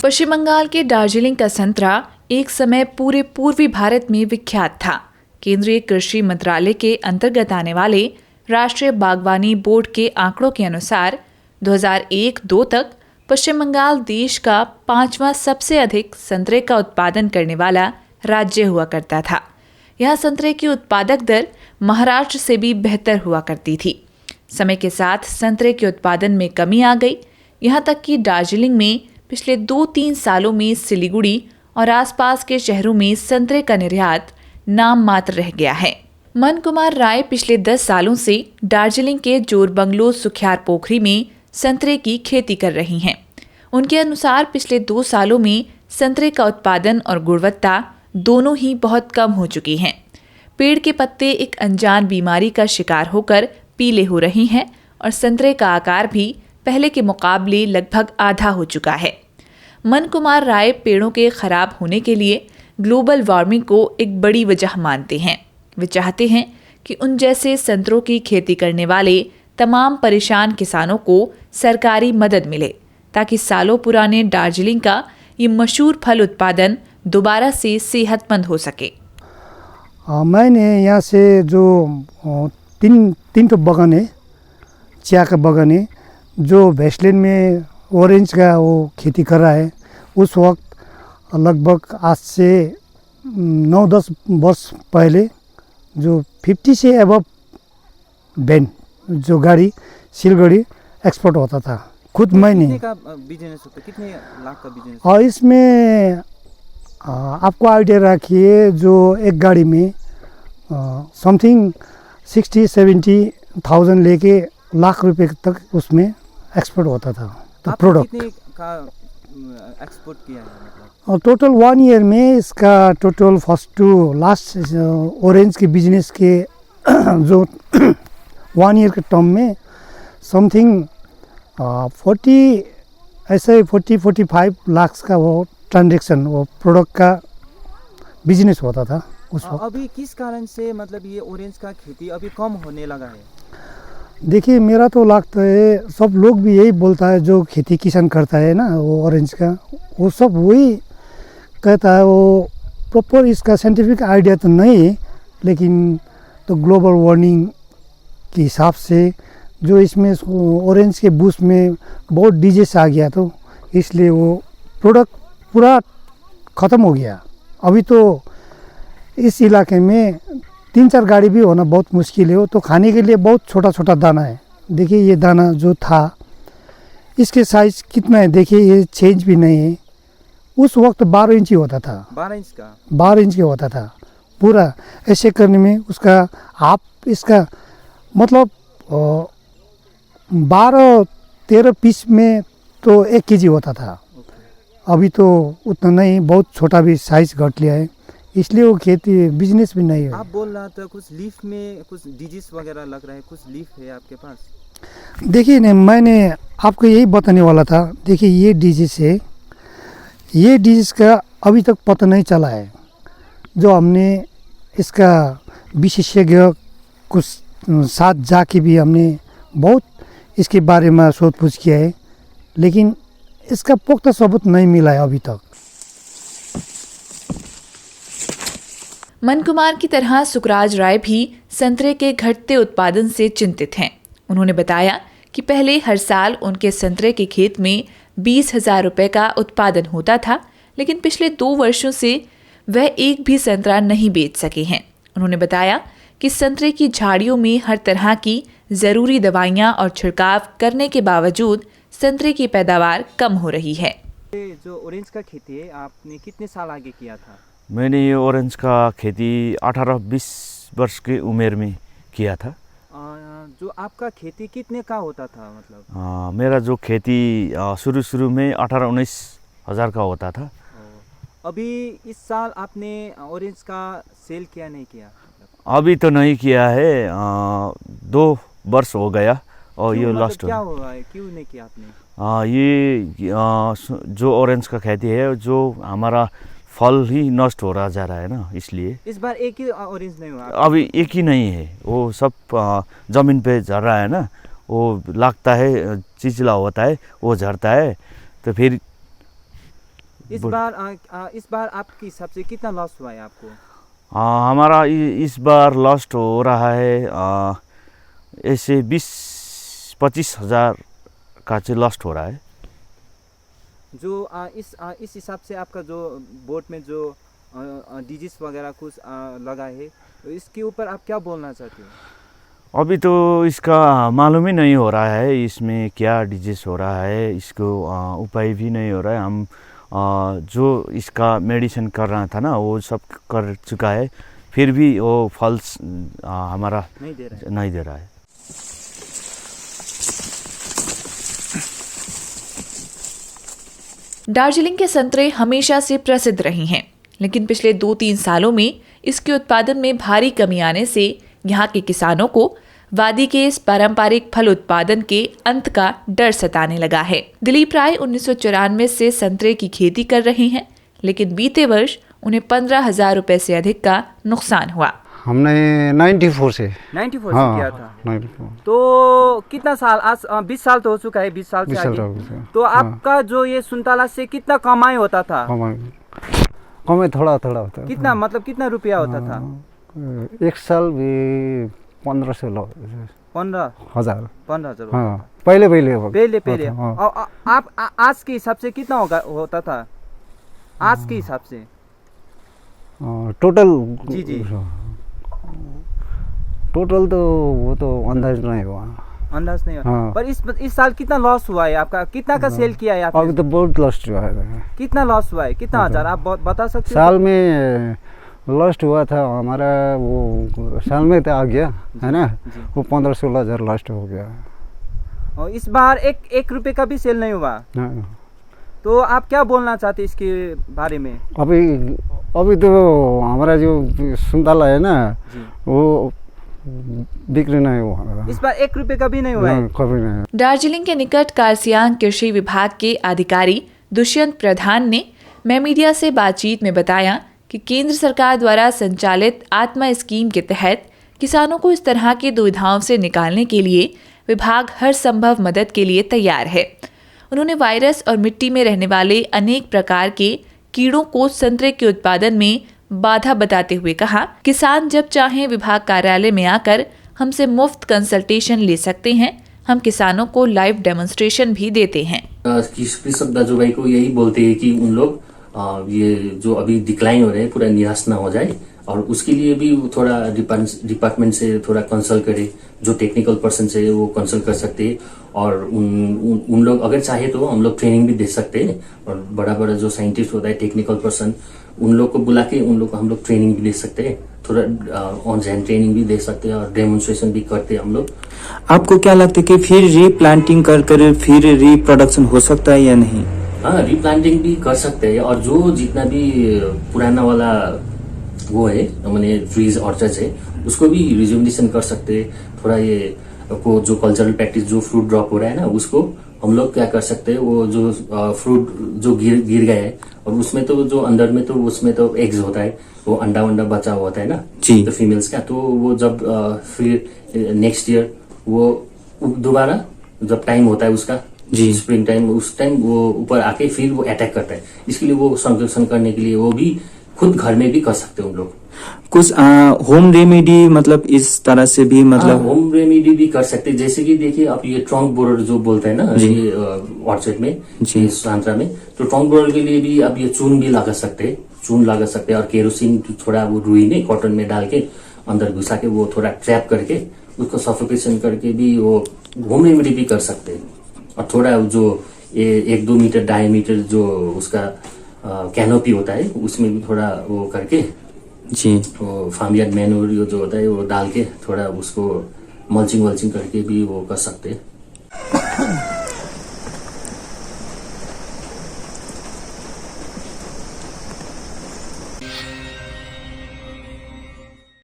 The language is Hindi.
पश्चिम बंगाल के दार्जिलिंग का संतरा एक समय पूरे पूर्वी भारत में विख्यात था। केंद्रीय कृषि मंत्रालय के अंतर्गत आने वाले राष्ट्रीय बागवानी बोर्ड के आंकड़ों के अनुसार 2001-2 तक पश्चिम बंगाल देश का 5वां सबसे अधिक संतरे का उत्पादन करने वाला राज्य हुआ करता था। यहाँ संतरे की उत्पादक दर महाराष्ट्र से भी बेहतर हुआ करती थी। समय के साथ संतरे के उत्पादन में कमी आ गई, यहाँ तक कि दार्जिलिंग में पिछले 2-3 सालों में सिलीगुड़ी और आसपास के शहरों में संतरे का निर्यात नाम मात्र रह गया है। मन कुमार राय पिछले 10 सालों से दार्जिलिंग के जोरबंगलो सुख्यार पोखरी में संतरे की खेती कर रही हैं। उनके अनुसार पिछले 2 सालों में संतरे का उत्पादन और गुणवत्ता दोनों ही बहुत कम हो चुकी हैं। पेड़ के पत्ते एक अनजान बीमारी का शिकार होकर पीले हो रही हैं और संतरे का आकार भी पहले के मुकाबले लगभग आधा हो चुका है। मन कुमार राय पेड़ों के खराब होने के लिए ग्लोबल वार्मिंग को एक बड़ी वजह मानते हैं। वे चाहते हैं कि उन जैसे संतरों की खेती करने वाले तमाम परेशान किसानों को सरकारी मदद मिले, ताकि सालों पुराने दार्जिलिंग का ये मशहूर फल उत्पादन दोबारा से सेहतमंद हो सके। मैंने यहाँ से जो तीन तो बगान है, चाय का बगान है, जो वेस्टलैंड में ऑरेंज का वो खेती कर रहा है। उस वक्त लगभग आज से 9-10 वर्ष पहले जो 50 से अबव वैन जो गाड़ी सिलगुड़ी एक्सपोर्ट होता था। खुद मैंने कितने का बिजनेस होता है, कितने लाख का बिजनेस? और इसमें आपको आइडिया रखिए, जो एक गाड़ी में समथिंग 60-70,000 लेके लाख रुपए तक उसमें एक्सपोर्ट होता था। तो प्रोडक्ट कितने का एक्सपोर्ट किया है मतलब? और टोटल 1 ईयर में इसका total first to last orange के बिजनेस के जो 1 ईयर के टर्म में समथिंग 40-45 लाख का वो ट्रांजेक्शन, वो प्रोडक्ट का बिजनेस होता था उस वक्त। अभी किस कारण से मतलब ये ऑरेंज का खेती अभी कम होने लगा है? देखिए, मेरा तो लगता है सब लोग भी यही बोलता है, जो खेती किसान करता है ना वो ऑरेंज का, वो सब वही कहता है। वो प्रॉपर इसका साइंटिफिक आइडिया तो नहीं है, लेकिन तो ग्लोबल वार्मिंग के हिसाब से जो इसमें ऑरेंज के बूस्ट में बहुत डिजीज आ गया, तो इसलिए वो प्रोडक्ट पूरा ख़त्म हो गया। अभी तो इस इलाके में 3-4 गाड़ी भी होना बहुत मुश्किल है। वो तो खाने के लिए बहुत छोटा छोटा दाना है। देखिए, ये दाना जो था इसके साइज कितना है, देखिए ये चेंज भी नहीं है। उस वक्त 12 इंची होता था। 12 इंच का? 12 इंच का होता था पूरा। ऐसे करने में उसका आप इसका मतलब 12-13 पीस में तो 1 केजी होता था। अभी तो उतना नहीं, बहुत छोटा भी साइज घट लिया है, इसलिए वो खेती बिजनेस भी नहीं है। आप बोल रहा था कुछ लीफ में कुछ डिजीज वगैरह लग रहा है, कुछ लीफ है आपके पास? देखिए नहीं, मैंने आपको यही बताने वाला था। देखिए, ये डिजीज है, ये डिजीज का अभी तक पता नहीं चला है। जो हमने इसका विशेषज्ञ कुछ साथ जाके भी हमने बहुत इसके बारे में शोध पूछ किया है, लेकिन इसका पुख्ता सबूत नहीं मिला है अभी तक। मन कुमार की तरह सुखराज राय भी संतरे के घटते उत्पादन से चिंतित हैं। उन्होंने बताया कि पहले हर साल उनके संतरे के खेत में 20,000 रुपये का उत्पादन होता था, लेकिन पिछले 2 वर्षों से वह एक भी संतरा नहीं बेच सके हैं। उन्होंने बताया कि संतरे की झाड़ियों में हर तरह की ज़रूरी दवाइयाँ और छिड़काव करने के बावजूद संतरे की पैदावार कम हो रही है। जो ऑरेंज का खेती है, आपने कितने साल आगे किया था? मैंने ये ऑरेंज का खेती 18-20 वर्ष की उम्र में किया था। जो आपका खेती कितने का होता था मतलब? मेरा जो खेती शुरू में 18-19 हज़ार का होता था। अभी इस साल आपने ऑरेंज का सेल किया नहीं किया? अभी तो नहीं किया है, 2 वर्ष हो गया और ये लास्ट क्या हुआ है, क्यों नहीं किया आपने? ये जो ऑरेंज का खेती है, जो हमारा फल ही नष्ट हो रहा जा रहा है ना, इसलिए। इस बार एक ही ऑरेंज नहीं हुआ? अभी एक ही नहीं है, वो सब ज़मीन पे झड़ रहा है ना, वो लगता है चिचला होता है, वो झड़ता है, तो फिर इस बार आपके हिसाब से कितना लॉस हुआ है आपको? हमारा इस बार लॉस्ट हो रहा है ऐसे 20-25 हज़ार का लॉस्ट हो रहा है। जो इस हिसाब से आपका जो बोट में जो डिजीज वगैरह कुछ लगा है, तो इसके ऊपर आप क्या बोलना चाहते हो? अभी तो इसका मालूम ही नहीं हो रहा है इसमें क्या डिजीज हो रहा है, इसको उपाय भी नहीं हो रहा है। हम जो इसका मेडिसिन कर रहा था ना वो सब कर चुका है, फिर भी वो फल्स हमारा नहीं दे रहा है। दार्जिलिंग के संतरे हमेशा से प्रसिद्ध रही हैं, लेकिन पिछले 2-3 सालों में इसके उत्पादन में भारी कमी आने से यहाँ के किसानों को वादी के इस पारंपरिक फल उत्पादन के अंत का डर सताने लगा है। दिलीप राय 1994 से संतरे की खेती कर रहे हैं, लेकिन बीते वर्ष उन्हें 15,000 रुपए से अधिक का नुकसान हुआ। हमने 94 से किया था। 94। तो कितना साल, आज 20 साल तो हो चुका है, 20 साल से आगे। तो आपका जो ये सुंताला से कितना कमाई होता था? कमाई थोड़ा होता है। कितना, मतलब कितना रुपया होता था? एक साल भी 1500 15,000। हाँ, पहले और आप आज के हिसाब से कितना होता था आज के हिसाब से? टोटल जी टोटल तो वो तो अंदाज नहीं हुआ। हाँ। पर इस साल कितना लॉस हुआ है आपका? कितना का सेल किया है आपने? अभी तो बहुत लॉस हुआ है। कितना लॉस हुआ है? कितना हजार आप बता सकते हो? साल में लॉस्ट हुआ था हमारा, वो साल में तो आ गया है ना, वो 15-16 हज़ार लॉस्ट हो गया। और इस बार एक रुपए का भी सेल नहीं हुआ। तो आप क्या बोलना चाहते इसके बारे में? अभी तो हमारा जो सुंताला है ना वो बिक्री नहीं हुआ। इस बार 1 रुपए का भी नहीं हुआ है। कभी नहीं। दार्जिलिंग के निकट कारसियांग कृषि विभाग के अधिकारी दुष्यंत प्रधान ने मैं मीडिया से बातचीत में बताया कि केंद्र सरकार द्वारा संचालित आत्मा स्कीम के तहत किसानों को इस तरह की दुविधाओं से निकालने के लिए विभाग हर संभव मदद के लिए तैयार है। उन्होंने वायरस और मिट्टी में रहने वाले अनेक प्रकार के कीड़ों को संतरे के उत्पादन में बाधा बताते हुए कहा, किसान जब चाहें विभाग कार्यालय में आकर हमसे मुफ्त कंसल्टेशन ले सकते हैं। हम किसानों को लाइव डेमोन्स्ट्रेशन भी देते हैं। कृषक दाजू भाई को यही बोलते हैं कि उन लोग ये जो अभी डिक्लाइन हो रहे हैं पूरा निराश ना हो जाए, और उसके लिए भी थोड़ा डिपार्टमेंट से थोड़ा कंसल्ट करे, जो टेक्निकल पर्सन से वो कंसल्ट कर सकते हैं। और उन लोग अगर चाहे तो हम लोग ट्रेनिंग भी दे सकते हैं, और बड़ा जो साइंटिस्ट होता है टेक्निकल पर्सन, उन लोग को बुला के उन लोग को हम लोग ट्रेनिंग भी दे सकते हैं, थोड़ा ऑन हैंड ट्रेनिंग भी दे सकते हैं और डेमोन्स्ट्रेशन भी करते हैं हम लोग। आपको क्या लगता है कि फिर रीप्लांटिंग कर फिर रिप्रोडक्शन हो सकता है या नहीं? हाँ, रिप्लांटिंग भी कर सकते हैं, और जो जितना भी पुराना वाला वो है मैंने ट्रीज ऑर्चर्ड है उसको भी रिज्यूमिनेशन कर सकते हैं। थोड़ा ये को जो कल्चरल प्रैक्टिस जो फ्रूट ड्रॉप हो रहा है ना, उसको हम लोग क्या कर सकते हैं, वो जो फ्रूट जो गिर गया है और उसमें तो जो अंदर में तो उसमें तो एग्स होता है, वो अंडा बचा होता है ना जी, तो फीमेल्स का, तो वो जब फिर नेक्स्ट ईयर वो दोबारा जब टाइम होता है उसका जी, स्प्रिंग टाइम, उस टाइम वो ऊपर आके फिर वो अटैक करता है। इसके लिए वो संरक्षण करने के लिए वो भी खुद घर में भी कर सकते हैं उन लोग। कुछ होम रेमेडी मतलब इस तरह से भी मतलब होम रेमेडी भी कर सकते हैं। जैसे कि देखिए आप ये ट्रंक बोरर जो बोलते हैं ना ये ऑर्चर्ड में जी, सांतरा में, तो ट्रंक बोरर के लिए भी आप ये चून भी लगा सकते हैं, और केरोसिन थोड़ा वो रुई में कॉटन में डाल के अंदर घुसा के वो थोड़ा ट्रैप करके उसको सफोकेशन करके भी वो होम रेमेडी भी कर सकते हैं। और थोड़ा जो 1-2 मीटर डायमीटर जो उसका कैनोपी होता है उसमें भी थोड़ा वो करके जी, वो फार्मयार्ड मैन्योर जो होता है वो डाल के थोड़ा उसको मल्चिंग करके भी वो कर सकते हैं।